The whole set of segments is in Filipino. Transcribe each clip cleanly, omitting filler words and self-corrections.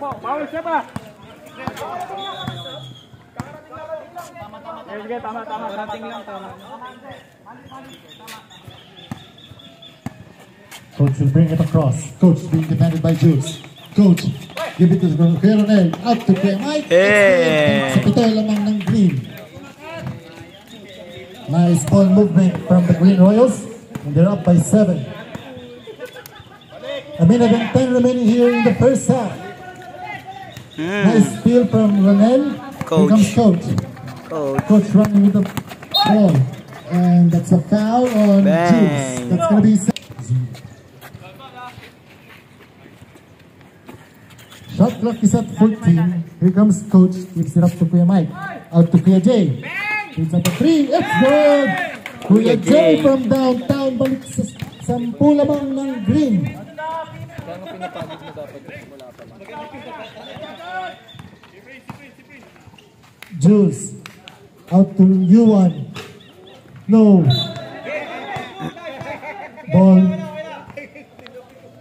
Bawal siya ba? Sige, tama. Dating lang, tama. Coach will bring it across. Coach being defended by Jules. Coach, give it to Coronel. Out to Kuya Mike. Sa pito lamang ng Green. Nice ball movement from the Green Royals. And they're up by 7. A minute and 10 remaining here in the first half. Nice steal from Ronel. Here comes Coach. Coach running with the ball. And that's a foul on Jules. That's going to be 7. Shot clock is at 14. Here comes Coach. Gives it up to Kuya Mike. Out to Kuya J. It's at the 3. It's good! Kuya J from downtown. Balik sa 10 lamang ng Green. Jules. Out to U1. No. Ball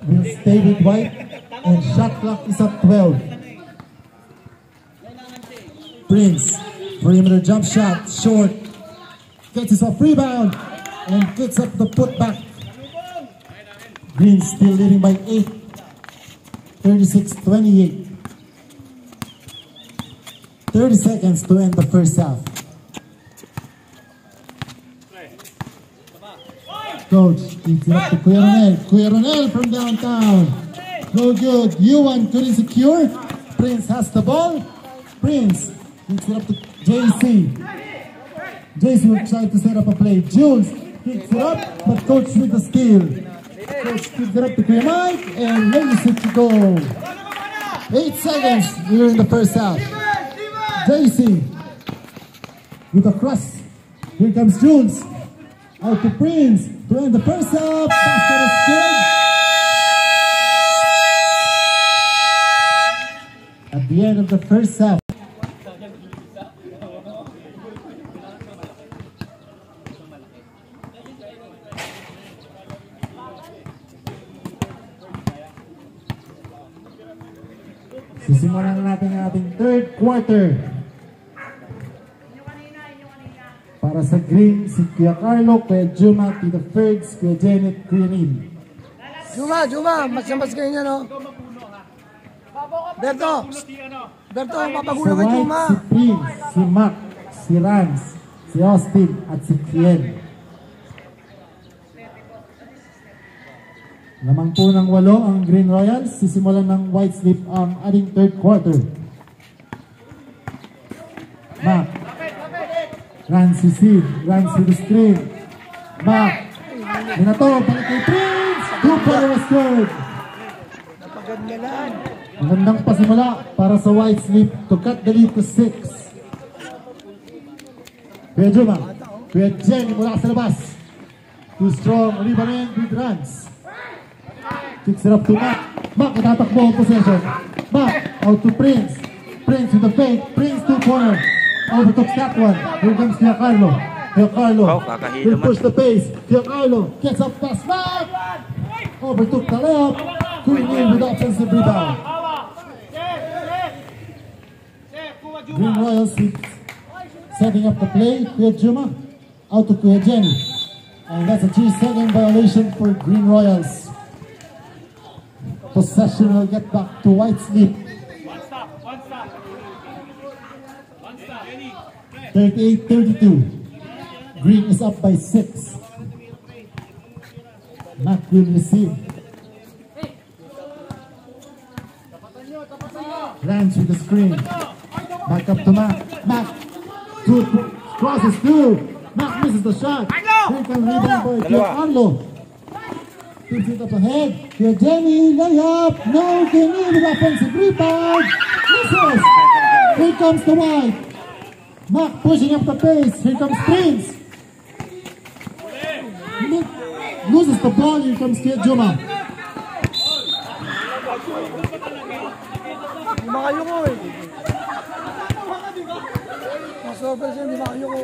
will stay with White. And shot clock is at 12. Prince, perimeter jump shot, short. Gets himself rebound and kicks up the putback. Green still leading by 8. 36-28. 30 seconds to end the first half. Coach keeps it up to Kuya Ronel. Kuya Ronel from downtown. No good. U1 couldn't secure. Prince has the ball. Prince kicks it up to JC. JC will try to set up a play. Jules kicks it up, but Coach with the steal. Coach kicks it up to Kuya Mike, and ladies it to go. 8 seconds here in the first half. JC with a cross. Here comes Jules. Out to Prince to end the first half. Basket is good. At the end of the first half. Sisimulan natin ang ating third quarter. Para sa Green, si Kuya Carlo, Kuya Juma, Tito Ferds, Kuya Janet, Kuya Neil. Juma, mas kayo niya, no? Berto, mapagulo ka, Juma. Si Prince, si Mac, si Rans, si Austin, at si Kien. Lamang po ng 8 ang Green Royals. Sisimulan ng White Slip ang ating third quarter. Mac. Rans si Sid. Rans to the screen. Mac. Minato. Balik kay Prince. 2-point was good. Magandang pasimula para sa White Slip to cut the lead to 6. Kuya Juma. Kuya Jenny mula sa labas. Too strong. Rebound with Rans. Kicks it up to Mac. Mac, itatakbo ang possession. Mac, out to Prince. Prince with the fake. Prince 2-pointer. Overtops that one. Here comes Kuya Carlo. Kuya Carlo will push the pace. Kuya Carlo gets up past Mac. Overtook the layup. Queen in with the offensive rebound. Green Royals setting up the play. Kuya Juma out to Kuya Jenny. And that's a 3-second violation for Green Royals. Possession will get back to White Slip. 38-32. Green is up by 6. Mac will receive. Rans with the screen. Back up to Mac. Mac. Crosses through. Mac misses the shot. Here comes rebound by Kuya Carlo. Picks it up ahead. Kuya Jenny, layup. No, Jenny with offensive rebound. Misses. Here comes the White. Mac pushing up the pace. Here comes Prince. Loses the ball. Here comes Kuya Juma. Di makayo ko eh. Masober siya, di makayo ko.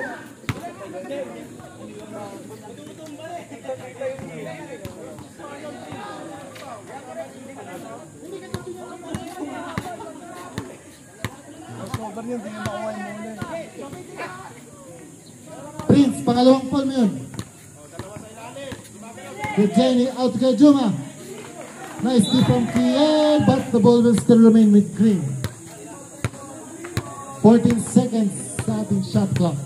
Hindi ka Stopper yun, hindi makuha yung muna. Prince, pangalawang foul mo yun. With Jenny out kay Juma. Nice tip from Kiel, but the ball will still remain with Green. 14 seconds sa ating shot clock.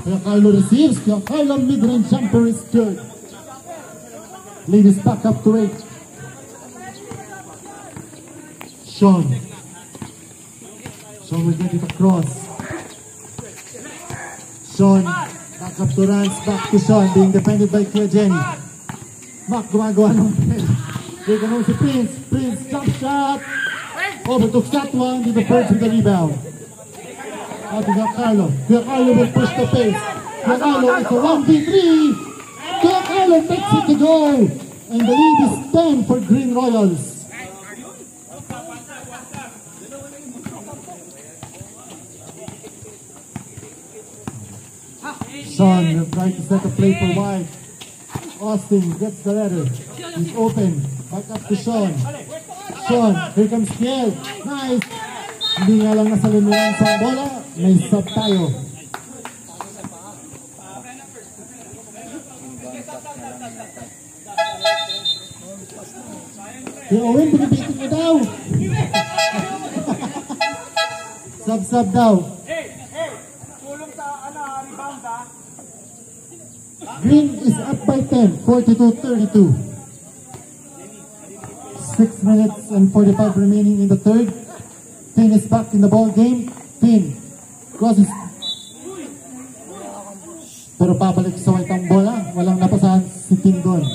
Kaya Carlo receives. Kaya Carlo mid-range jumper is good. Ladies back up to 8. Sean will get it across. Sean, back up to Rance, back to Sean, being defended by Kuya Jenny. Mac gumagawa ng play. Here comes si Prince. Prince, jump shot. Overtook that one, did the first with the rebound. Out to Carlo. Kuya Carlo will push the pace. Kuya Carlo, it's a 1v3. Kuya Carlo takes it to go. And the lead is 10 for Green Royals. Sean will try to set a play for White. Austin gets the letter. He's open. Back up to Sean. Sean, here comes Kiel. Nice. Hindi nga lang nasa limulan sa bola. May sub tayo. Kuya Owen, binibitin mo daw. Sub daw. Green is up by 10, 42-32. 6 minutes and 45 remaining in the third. Finn is back in the ball game. Finn crosses. Pero pabalik sa White ang bola. Walang napasahan si Finn doon.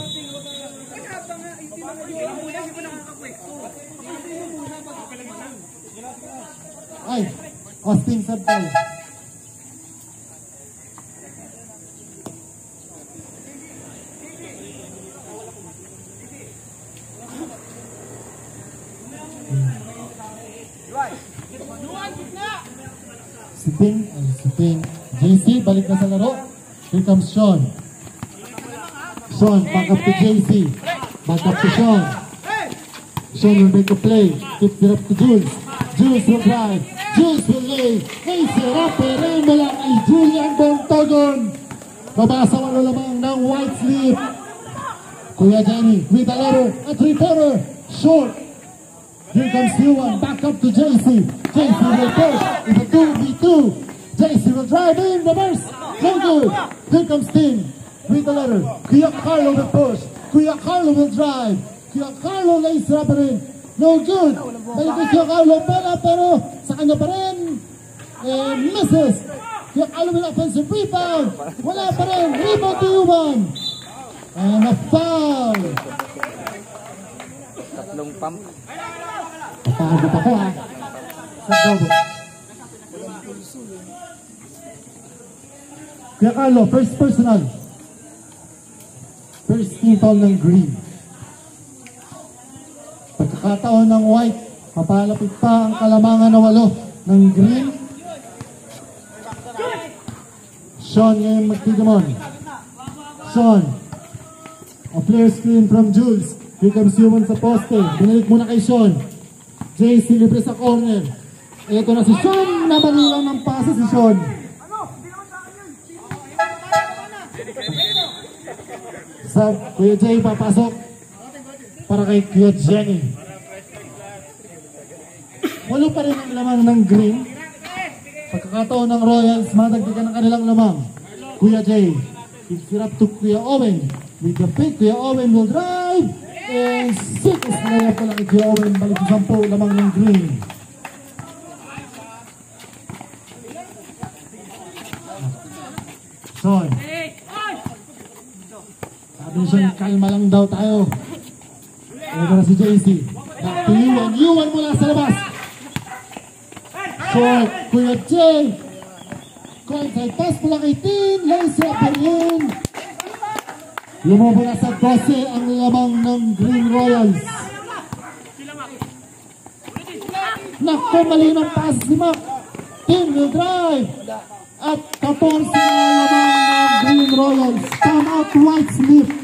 Ay, Austin Sabtal. Si Ping. JC, balik na sa laro. Here comes Sean. Sean, back up to JC. Back up to Sean. Sean will make a play. Gives it up to Jules. Jules will drive. Jules will lay. Ay, sira pero mula kay Julian Bontogon. Babasa wala lamang ng white sleeve. Kuya Jenny with a letter. A three-pointer. Short. Here comes Yuan. Back up to JC. JC will push. It's a 2v2. JC will drive in. Reverse. No good. Here comes Tim with the letter. Kuya Carlo will push. Kuya Carlo will drive. Kuya Carlo lays rubber in. No good. Balik kay Kuya Carlo. Pero sa kanya pa rin. Misses. Kuya Carlo will offensive rebound. Wala pa rin. Rebound to Yuan. And a foul. Tatlong pump. Napagod ako ha. Sa double. Kuya Carlo, first personal. First team foul ng Green. Pagkakataon ng White, papalapit pa ang kalamangan na 8 ng Green. Sean ngayon magtigamon. Sean. A flare screen from Jules. Here comes Yuman sa poste. Binalik muna kay Sean. JC libre sa corner. Ito na si Sean. Nabali lang ng pasa si Sean. Sa Kuya Jay papasok para kay Kuya Jenny. Walo pa rin ang lamang ng Green. Pagkakataon ng Royals, madagdagan ang kanilang lamang. Kuya Jay gives it up to Kuya Owen. With the pick, Kuya Owen will drive. And 6 na pala kay Kuya Owen. Balik sa 10 lamang ng Green. Sean. Sabi ni Sean, kalma lang daw tayo. Ito na si JC. Back to Yuan. Yuan mula sa labas. Short. Kuya Jay. Conside pass mula kay Tin. Lays up in. Lumobo na sa 12 ang lamang ng Green Royals. Naku, mali ng pass si Mac. Tin will drive. At 14 na lamang ng Green Royals. Come out White Smith.